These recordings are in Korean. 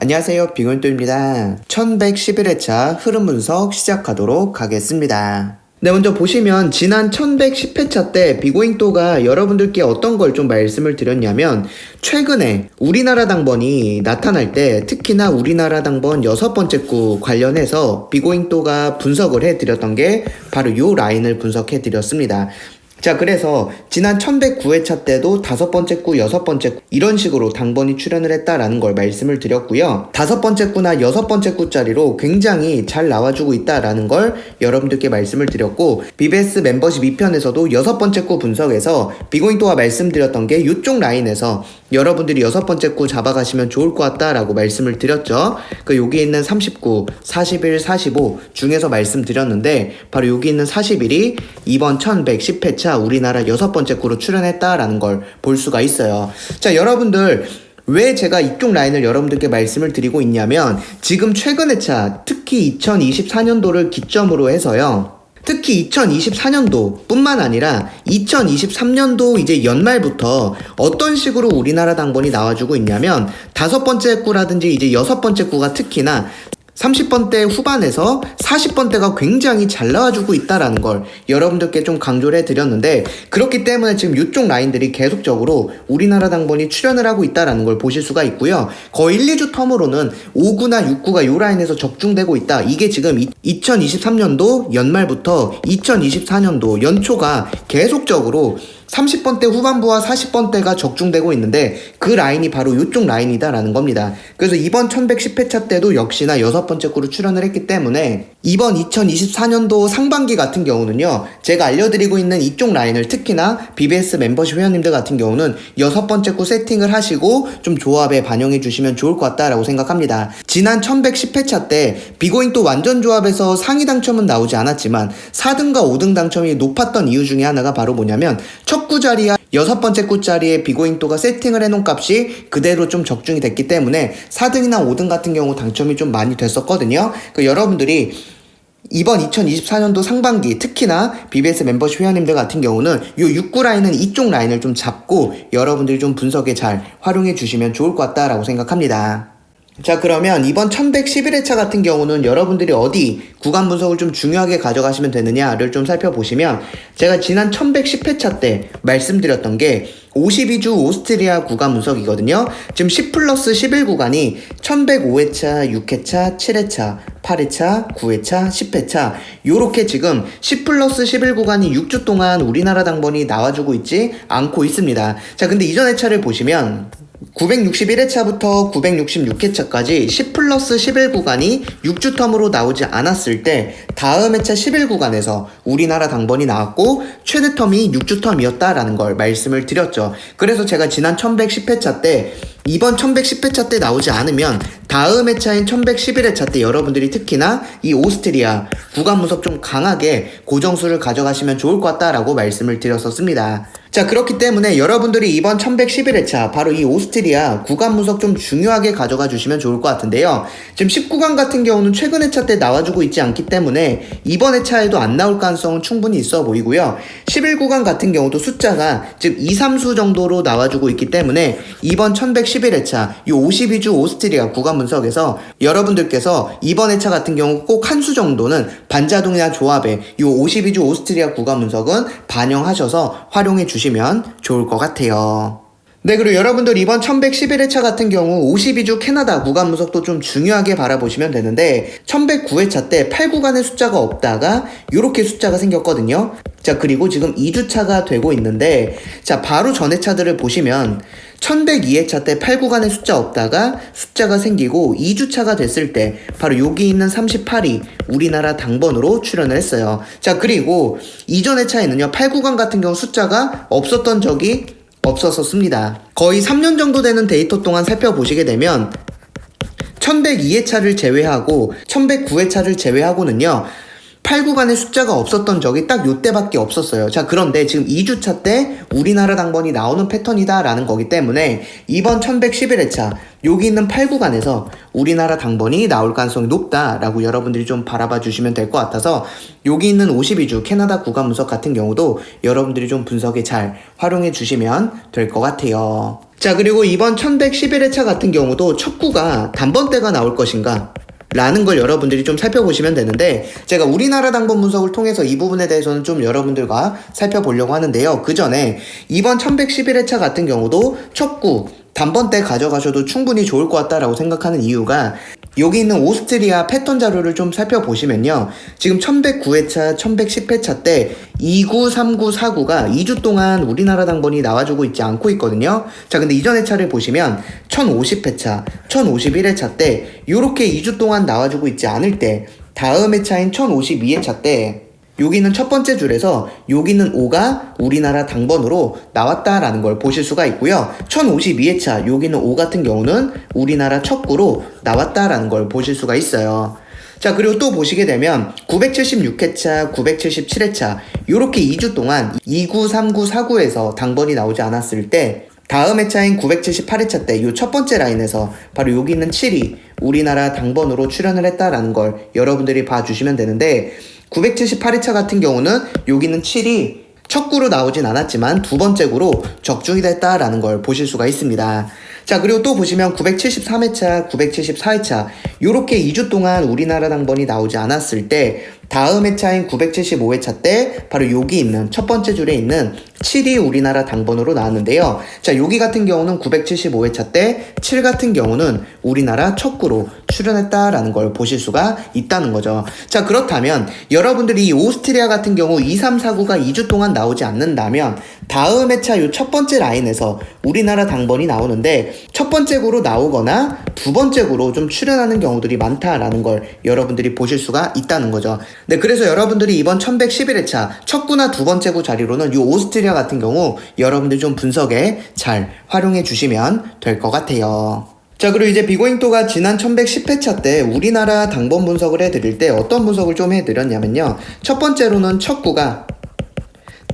안녕하세요, 빅원또입니다. 1111회차 흐름 분석 시작하도록 하겠습니다. 네, 먼저 보시면 지난 1110회차 때 빅오잉또가 여러분들께 어떤 걸 좀 말씀을 드렸냐면, 최근에 우리나라 당번이 나타날 때 특히나 우리나라 당번 6번째 구 관련해서 빅오잉또가 분석을 해드렸던 게 바로 요 라인을 분석해 드렸습니다. 자, 그래서 지난 1109회차 때도 5번째 구, 6번째 구 이런 식으로 당번이 출현을 했다라는 걸 말씀을 드렸고요. 5번째 구나 6번째 구짜리로 굉장히 잘 나와주고 있다라는 걸 여러분들께 말씀을 드렸고, BBS 멤버십 2편에서도 6번째 구 분석에서 빅오잉또가 말씀드렸던 게 이쪽 라인에서 여러분들이 6번째 구 잡아가시면 좋을 것 같다라고 말씀을 드렸죠. 여기 있는 39, 41, 45 중에서 말씀드렸는데, 바로 여기 있는 41이 이번 1110회차 우리나라 6번째 구로 출연했다라는 걸 볼 수가 있어요. 자, 여러분들 왜 제가 이쪽 라인을 여러분들께 말씀을 드리고 있냐면, 지금 최근의 차, 특히 2024년도를 기점으로 해서요, 특히 2024년도 뿐만 아니라 2023년도 이제 연말부터 어떤 식으로 우리나라 당번이 나와주고 있냐면, 5번째 구라든지 이제 6번째 구가 특히나 30번대 후반에서 40번대가 굉장히 잘 나와주고 있다라는 걸 여러분들께 좀 강조를 해드렸는데, 그렇기 때문에 지금 이쪽 라인들이 계속적으로 우리나라 당번이 출현을 하고 있다라는 걸 보실 수가 있고요. 거의 1, 2주 텀으로는 5구나 6구가 이 라인에서 적중되고 있다. 이게 지금 2023년도 연말부터 2024년도 연초가 계속적으로 30번대 후반부와 40번대가 적중되고 있는데, 그 라인이 바로 이쪽 라인이다라는 겁니다. 그래서 이번 1110회차 때도 역시나 6번째 구로 출연을 했기 때문에, 이번 2024년도 상반기 같은 경우는요, 제가 알려드리고 있는 이쪽 라인을 특히나 BBS 멤버십 회원님들 같은 경우는 6번째 구 세팅을 하시고 좀 조합에 반영해 주시면 좋을 것 같다라고 생각합니다. 지난 1110회차 때 빅오잉또 완전 조합에서 상위 당첨은 나오지 않았지만 4등과 5등 당첨이 높았던 이유 중에 하나가 바로 뭐냐면, 첫 구자리와 6번째 구자리에 빅오잉또가 세팅을 해놓은 값이 그대로 좀 적중이 됐기 때문에 4등이나 5등 같은 경우 당첨이 좀 많이 됐었거든요. 여러분들이 이번 2024년도 상반기 특히나 BBS 멤버십 회원님들 같은 경우는 요 6구 라인은 이쪽 라인을 좀 잡고 여러분들이 좀 분석에 잘 활용해 주시면 좋을 것 같다라고 생각합니다. 자, 그러면 이번 1111회차 같은 경우는 여러분들이 어디 구간 분석을 좀 중요하게 가져가시면 되느냐를 좀 살펴보시면, 제가 지난 1110회차 때 말씀드렸던 게 52주 오스트리아 구간 분석이거든요. 지금 10 플러스 11 구간이 1105회차, 6회차, 7회차, 8회차, 9회차, 10회차 요렇게 지금 10 플러스 11 구간이 6주 동안 우리나라 당번이 나와주고 있지 않고 있습니다. 자, 근데 이전 회차를 보시면 961회차부터 966회차까지 10 플러스 11 구간이 6주 텀으로 나오지 않았을 때 다음 회차 11 구간에서 우리나라 당번이 나왔고 최대 텀이 6주 텀이었다라는 걸 말씀을 드렸죠. 그래서 제가 지난 1110회차 때 이번 1110회차 때 나오지 않으면 다음 회차인 1111회차 때 여러분들이 특히나 이 오스트리아 구간 분석 좀 강하게 고정수를 가져가시면 좋을 것 같다라고 말씀을 드렸었습니다. 자, 그렇기 때문에 여러분들이 이번 1111회차 바로 이 오스트리아 구간 분석 좀 중요하게 가져가 주시면 좋을 것 같은데요. 지금 10구간 같은 경우는 최근 회차 때 나와주고 있지 않기 때문에 이번 회차에도 안 나올 가능성은 충분히 있어 보이고요. 11구간 같은 경우도 숫자가 즉 2, 3수 정도로 나와주고 있기 때문에 이번 1111회차 이 52주 오스트리아 구간 분석에서 여러분들께서 이번 회차 같은 경우 꼭 한 수 정도는 반자동이나 조합에 이 52주 오스트리아 구간 분석은 반영하셔서 활용해 주시면 좋을 것 같아요. 네, 그리고 여러분들 이번 1111회차 같은 경우 52주 캐나다 구간 분석도 좀 중요하게 바라보시면 되는데, 1109회차 때 8구간의 숫자가 없다가 이렇게 숫자가 생겼거든요. 자, 그리고 지금 2주차가 되고 있는데, 자, 바로 전 회차들을 보시면 1102회차 때 8구간의 숫자 없다가 숫자가 생기고 2주차가 됐을 때 바로 여기 있는 38이 우리나라 당번으로 출연을 했어요. 자, 그리고 이전 회차에는요 8구간 같은 경우 숫자가 없었던 적이 없었습니다. 거의 3년 정도 되는 데이터 동안 살펴보시게 되면 1102회차를 제외하고 1109회차를 제외하고는요 8구간의 숫자가 없었던 적이 딱 요때밖에 없었어요. 자, 그런데 지금 2주차 때 우리나라 당번이 나오는 패턴이다 라는 거기 때문에 이번 1111회차 여기 있는 8구간에서 우리나라 당번이 나올 가능성이 높다라고 여러분들이 좀 바라봐 주시면 될 것 같아서, 여기 있는 52주 캐나다 구간 분석 같은 경우도 여러분들이 좀 분석에 잘 활용해 주시면 될 것 같아요. 자, 그리고 이번 1111회차 같은 경우도 첫 구가 단번대가 나올 것인가? 라는 걸 여러분들이 좀 살펴보시면 되는데, 제가 우리나라 당번 분석을 통해서 이 부분에 대해서는 좀 여러분들과 살펴보려고 하는데요. 그 전에 이번 1111회차 같은 경우도 첫 구 단번대 가져가셔도 충분히 좋을 것 같다라고 생각하는 이유가, 여기 있는 오스트리아 패턴 자료를 좀 살펴보시면요, 지금 1109회차, 1110회차 때 2구, 3구, 4구가 2주 동안 우리나라 당번이 나와주고 있지 않고 있거든요. 자, 근데 이전 회차를 보시면 1050회차, 1051회차 때 요렇게 2주 동안 나와주고 있지 않을 때, 다음 회차인 1052회차 때 여기는 첫 번째 줄에서 여기는 5가 우리나라 당번으로 나왔다라는 걸 보실 수가 있고요. 1052회차 여기는 5 같은 경우는 우리나라 첫 구로 나왔다라는 걸 보실 수가 있어요. 자, 그리고 또 보시게 되면 976회차, 977회차 요렇게 2주 동안 2구, 3구, 4구에서 당번이 나오지 않았을 때, 다음 회차인 978회차 때 요 첫 번째 라인에서 바로 여기 있는 7이 우리나라 당번으로 출연을 했다라는 걸 여러분들이 봐주시면 되는데, 978회차 같은 경우는 여기는 7이 첫 구로 나오진 않았지만 두 번째 구로 적중이 됐다라는 걸 보실 수가 있습니다. 자, 그리고 또 보시면 973회차, 974회차 요렇게 2주 동안 우리나라 당번이 나오지 않았을 때, 다음 회차인 975회차 때 바로 여기 있는 첫 번째 줄에 있는 7이 우리나라 당번으로 나왔는데요. 자, 여기 같은 경우는 975회차 때 7 같은 경우는 우리나라 첫 구로 출연했다라는 걸 보실 수가 있다는 거죠. 자, 그렇다면 여러분들이 이 오스트리아 같은 경우 2, 3, 4구가 2주 동안 나오지 않는다면 다음 회차 요 첫 번째 라인에서 우리나라 당번이 나오는데, 첫 번째 구로 나오거나 두 번째 구로 좀 출연하는 경우들이 많다라는 걸 여러분들이 보실 수가 있다는 거죠. 네, 그래서 여러분들이 이번 1111회차 첫 구나 두 번째 구 자리로는 이 오스트리아 같은 경우 여러분들 좀 분석에 잘 활용해 주시면 될 것 같아요. 자, 그리고 이제 비고잉토가 지난 1110회차 때 우리나라 당번 분석을 해드릴 때 어떤 분석을 좀 해드렸냐면요, 첫 번째로는 첫 구가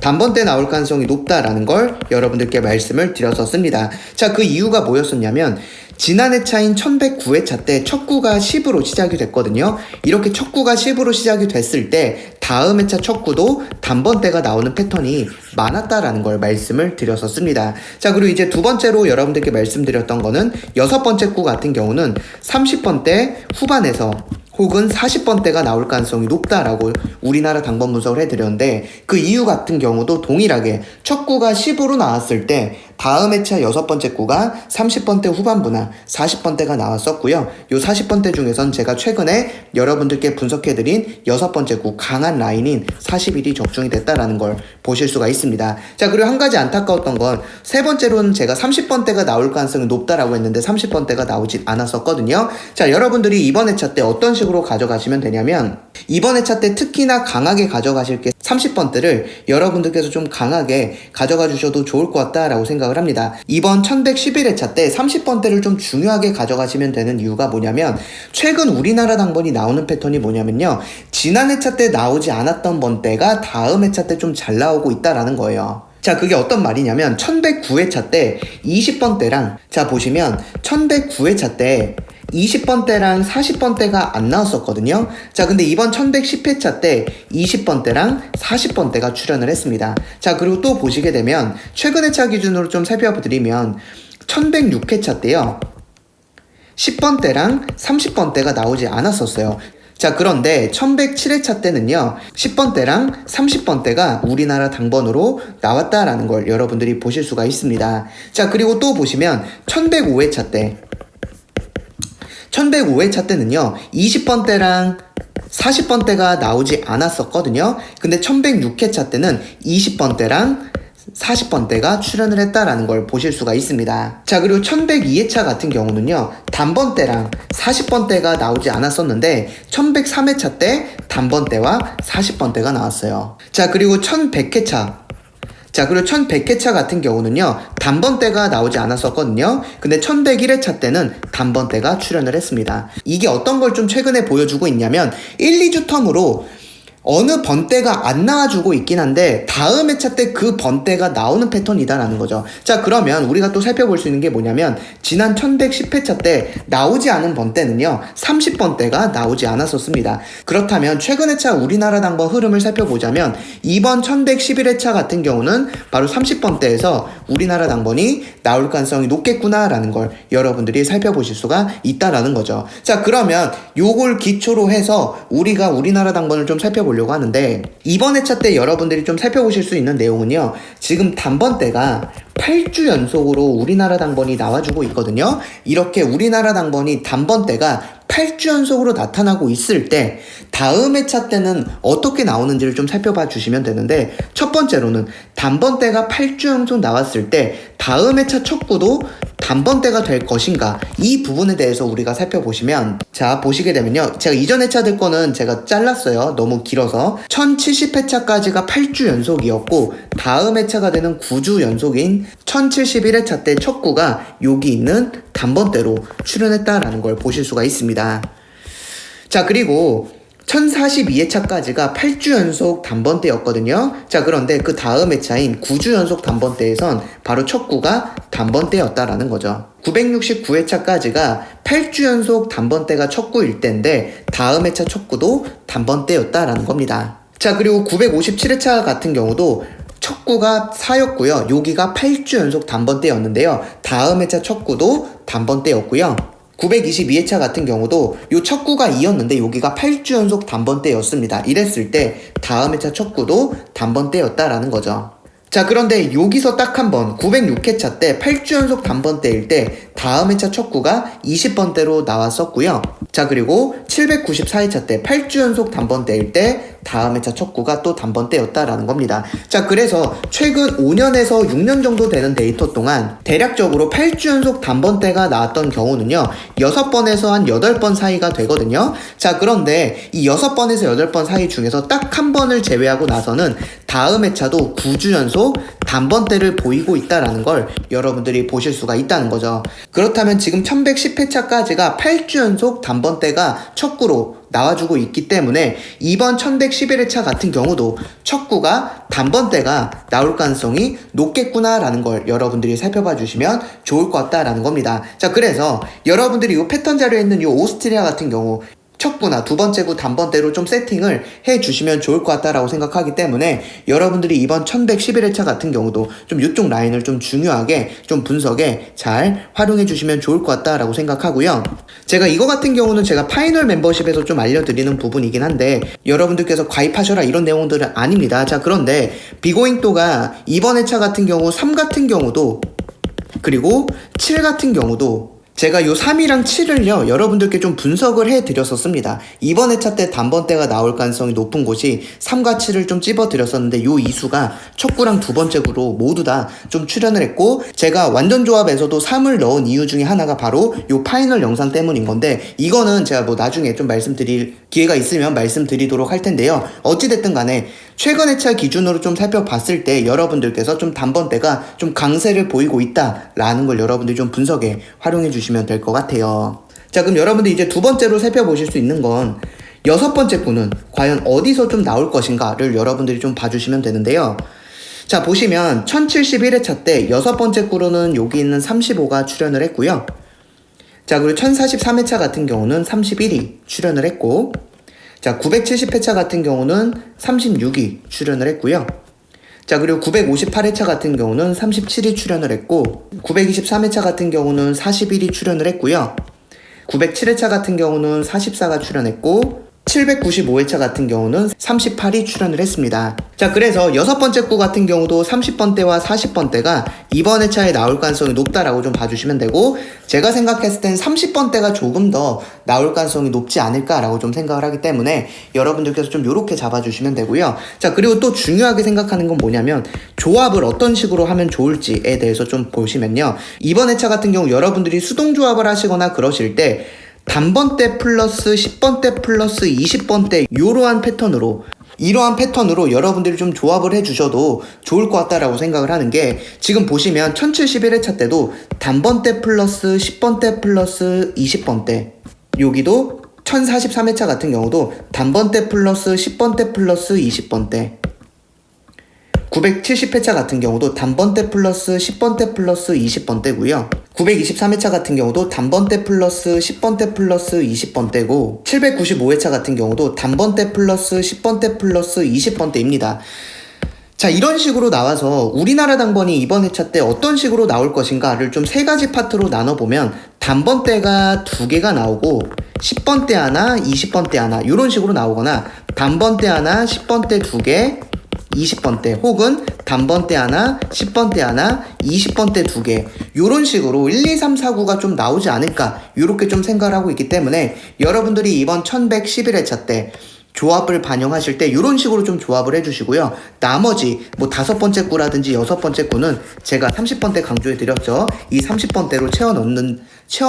단번대 나올 가능성이 높다라는 걸 여러분들께 말씀을 드렸었습니다. 자, 그 이유가 뭐였었냐면, 지난 회차인 1109회차 때 첫 구가 10으로 시작이 됐거든요. 이렇게 첫 구가 10으로 시작이 됐을 때 다음 회차 첫 구도 단번대가 나오는 패턴이 많았다라는 걸 말씀을 드렸었습니다. 자, 그리고 이제 두 번째로 여러분들께 말씀드렸던 거는 여섯 번째 구 같은 경우는 30번대 후반에서 혹은 40번대가 나올 가능성이 높다라고 우리나라 당번 분석을 해드렸는데, 그 이유 같은 경우도 동일하게 첫 구가 10으로 나왔을 때 다음 회차 여섯 번째 구가 30번대 후반부나 40번대가 나왔었고요. 요 40번대 중에선 제가 최근에 여러분들께 분석해드린 여섯 번째 구 강한 라인인 41이 적중이 됐다라는 걸 보실 수가 있습니다. 자, 그리고 한 가지 안타까웠던 건 세 번째로는 제가 30번대가 나올 가능성이 높다라고 했는데 30번대가 나오진 않았었거든요. 자, 여러분들이 이번 회차 때 어떤 식으로 가져가시면 되냐면, 이번 회차 때 특히나 강하게 가져가실 게 30번대를 여러분들께서 좀 강하게 가져가 주셔도 좋을 것 같다라고 생각을 합니다. 이번 1111회차 때 30번대를 좀 중요하게 가져가시면 되는 이유가 뭐냐면, 최근 우리나라 당번이 나오는 패턴이 뭐냐면요, 지난 회차 때 나오지 않았던 번대가 다음 회차 때 좀 잘 나오고 있다라는 거예요. 자, 그게 어떤 말이냐면 1109회차 때 20번대랑, 자 보시면 1109회차 때 20번대랑 40번대가 안 나왔었거든요. 자, 근데 이번 1110회차 때 20번대랑 40번대가 출연을 했습니다. 자, 그리고 또 보시게 되면 최근 회차 기준으로 좀 살펴드리면 1106회차 때요 10번대랑 30번대가 나오지 않았었어요. 자, 그런데 1107회차 때는요 10번대랑 30번대가 우리나라 당번으로 나왔다라는 걸 여러분들이 보실 수가 있습니다. 자, 그리고 또 보시면 1105회차 때 1105회차 때는요 20번대랑 40번대가 나오지 않았었거든요. 근데 1106회차 때는 20번대랑 40번대가 출연을 했다라는 걸 보실 수가 있습니다. 자, 그리고 1102회차 같은 경우는요 단번대랑 40번대가 나오지 않았었는데 1103회차 때 단번대와 40번대가 나왔어요. 자, 그리고 1100회차, 자, 그리고 1100회차 같은 경우는요 단번대가 나오지 않았었거든요. 근데 1101회차 때는 단번대가 출연을 했습니다. 이게 어떤 걸 좀 최근에 보여주고 있냐면 1, 2주 텀으로 어느 번대가 안 나와주고 있긴 한데 다음 회차 때 그 번대가 나오는 패턴이다라는 거죠. 자, 그러면 우리가 또 살펴볼 수 있는 게 뭐냐면 지난 1110회차 때 나오지 않은 번대는요 30번대가 나오지 않았었습니다. 그렇다면 최근 회차 우리나라 당번 흐름을 살펴보자면 이번 1111회차 같은 경우는 바로 30번대에서 우리나라 당번이 나올 가능성이 높겠구나라는 걸 여러분들이 살펴보실 수가 있다라는 거죠. 자, 그러면 요걸 기초로 해서 우리가 우리나라 당번을 좀 살펴보려고 하는데 이번 회차 때 여러분들이 좀 살펴보실 수 있는 내용은요, 지금 단번대가 8주 연속으로 우리나라 당번이 나와주고 있거든요. 이렇게 우리나라 당번이 단번대가 8주 연속으로 나타나고 있을 때 다음 회차 때는 어떻게 나오는지를 좀 살펴봐 주시면 되는데, 첫 번째로는 단번대가 8주 연속 나왔을 때 다음 회차 첫 구도 단번대가 될 것인가, 이 부분에 대해서 우리가 살펴보시면, 자 보시게 되면요, 제가 이전 회차들 거는 제가 잘랐어요. 너무 길어서. 1070회차까지가 8주 연속이었고 다음 회차가 되는 9주 연속인 1071회차 때 첫 구가 여기 있는 단번대로 출현했다라는 걸 보실 수가 있습니다. 자, 그리고 1042회차까지가 8주 연속 단번대였거든요. 자, 그런데 그 다음 회차인 9주 연속 단번대에선 바로 첫 구가 단번대였다라는 거죠. 969회차까지가 8주 연속 단번대가 첫 구일 때인데 다음 회차 첫 구도 단번대였다라는 겁니다. 자, 그리고 957회차 같은 경우도 첫 구가 4였고요. 여기가 8주 연속 단번대였는데요. 다음 회차 첫 구도 단번대였고요. 922회차 같은 경우도 요 첫 구가 2였는데 여기가 8주 연속 단번대였습니다. 이랬을 때 다음 회차 첫 구도 단번대였다라는 거죠. 자, 그런데 여기서 딱 한 번 906회차 때 8주 연속 단번대일 때 다음 회차 첫 구가 20번대로 나왔었고요. 자, 그리고 794회차 때 8주 연속 단번대일 때 다음 회차 첫 구가 또 단번대였다라는 겁니다. 자, 그래서 최근 5년에서 6년 정도 되는 데이터 동안 대략적으로 8주 연속 단번대가 나왔던 경우는요 6번에서 한 8번 사이가 되거든요. 자, 그런데 이 6번에서 8번 사이 중에서 딱 한 번을 제외하고 나서는 다음 회차도 9주 연속 단번대를 보이고 있다라는 걸 여러분들이 보실 수가 있다는 거죠. 그렇다면 지금 1110회차까지가 8주 연속 단번대가 첫 구로 나와주고 있기 때문에 이번 1111회차 같은 경우도 첫 구가 단번대가 나올 가능성이 높겠구나라는 걸 여러분들이 살펴봐 주시면 좋을 것 같다라는 겁니다. 자, 그래서 여러분들이 이 패턴 자료에 있는 이 오스트리아 같은 경우 첫 구나 두 번째 구 단번대로 좀 세팅을 해주시면 좋을 것 같다라고 생각하기 때문에 여러분들이 이번 1111회차 같은 경우도 좀 이쪽 라인을 좀 중요하게 좀 분석에 잘 활용해 주시면 좋을 것 같다라고 생각하고요. 제가 이거 같은 경우는 제가 파이널 멤버십에서 좀 알려드리는 부분이긴 한데 여러분들께서 가입하셔라 이런 내용들은 아닙니다. 자, 그런데 비고잉또가 이번 회차 같은 경우 3 같은 경우도 그리고 7 같은 경우도 제가 요 3이랑 7을요 여러분들께 좀 분석을 해드렸었습니다. 이번 회차 때 단번대가 나올 가능성이 높은 곳이 3과 7을 좀 찝어드렸었는데 요 이수가 첫 구랑 두 번째 구로 모두 다 좀 출연을 했고, 제가 완전 조합에서도 3을 넣은 이유 중에 하나가 바로 요 파이널 영상 때문인 건데, 이거는 제가 뭐 나중에 좀 말씀드릴 기회가 있으면 말씀드리도록 할 텐데요. 어찌됐든 간에 최근 회차 기준으로 좀 살펴봤을 때 여러분들께서 좀 단번대가 좀 강세를 보이고 있다라는 걸 여러분들이 좀 분석에 활용해 주시면 될 것 같아요. 자, 그럼 여러분들 이제 두 번째로 살펴보실 수 있는 건 여섯 번째 구는 과연 어디서 좀 나올 것인가를 여러분들이 좀 봐주시면 되는데요. 자, 보시면 1071회차 때 여섯 번째 구로는 여기 있는 35가 출연을 했고요. 자, 그리고 1043회차 같은 경우는 31이 출연을 했고, 자, 970회차 같은 경우는 36이 출연을 했고요. 자, 그리고 958회차 같은 경우는 37이 출연을 했고, 923회차 같은 경우는 41이 출연을 했고요. 907회차 같은 경우는 44가 출연했고, 795회차 같은 경우는 38이 출연을 했습니다. 자, 그래서 여섯 번째 구 같은 경우도 30번대와 40번대가 이번 회차에 나올 가능성이 높다라고 좀 봐주시면 되고, 제가 생각했을 땐 30번대가 조금 더 나올 가능성이 높지 않을까라고 좀 생각을 하기 때문에 여러분들께서 좀 요렇게 잡아주시면 되고요. 자, 그리고 또 중요하게 생각하는 건 뭐냐면 조합을 어떤 식으로 하면 좋을지에 대해서 좀 보시면요. 이번 회차 같은 경우 여러분들이 수동 조합을 하시거나 그러실 때 단번대 플러스 10번대 플러스 20번대 이러한 패턴으로 여러분들이 좀 조합을 해주셔도 좋을 것 같다라고 생각을 하는 게, 지금 보시면 1071회차 때도 단번대 플러스 10번대 플러스 20번대, 여기도 1043회차 같은 경우도 단번대 플러스 10번대 플러스 20번대, 970회차 같은 경우도 단번대 플러스 10번대 플러스 20번대고요. 923회차 같은 경우도 단번대 플러스 10번대 플러스 20번대고, 795회차 같은 경우도 단번대 플러스 10번대 플러스 20번대입니다. 자, 이런 식으로 나와서 우리나라 당번이 이번 회차 때 어떤 식으로 나올 것인가를 좀 세 가지 파트로 나눠보면 단번대가 2개가 나오고 10번대 하나, 20번대 하나 이런 식으로 나오거나 단번대 하나, 10번대 2개, 20번대 혹은 단번대 하나, 10번대 하나, 20번대 2개 요런 식으로 1, 2, 3, 4, 9가 좀 나오지 않을까 요렇게 좀 생각을 하고 있기 때문에 여러분들이 이번 1111회차 때 조합을 반영하실 때 이런 식으로 좀 조합을 해주시고요. 나머지 뭐 5번째 구라든지 6번째 구는 제가 30번대 강조해 드렸죠. 이 30번대로 채워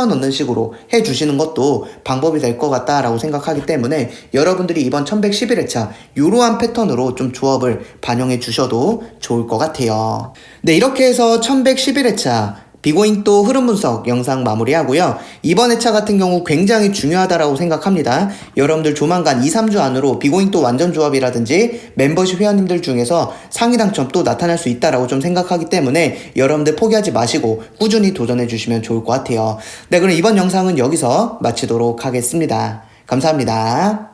넣는 식으로 해주시는 것도 방법이 될 것 같다라고 생각하기 때문에 여러분들이 이번 1111회차 이러한 패턴으로 좀 조합을 반영해 주셔도 좋을 것 같아요. 네, 이렇게 해서 1111회차 비고잉또 흐름 분석 영상 마무리하고요. 이번 회차 같은 경우 굉장히 중요하다라고 생각합니다. 여러분들 조만간 2, 3주 안으로 비고잉또 완전 조합이라든지 멤버십 회원님들 중에서 상위 당첨 또 나타날 수 있다라고 좀 생각하기 때문에 여러분들 포기하지 마시고 꾸준히 도전해 주시면 좋을 것 같아요. 네, 그럼 이번 영상은 여기서 마치도록 하겠습니다. 감사합니다.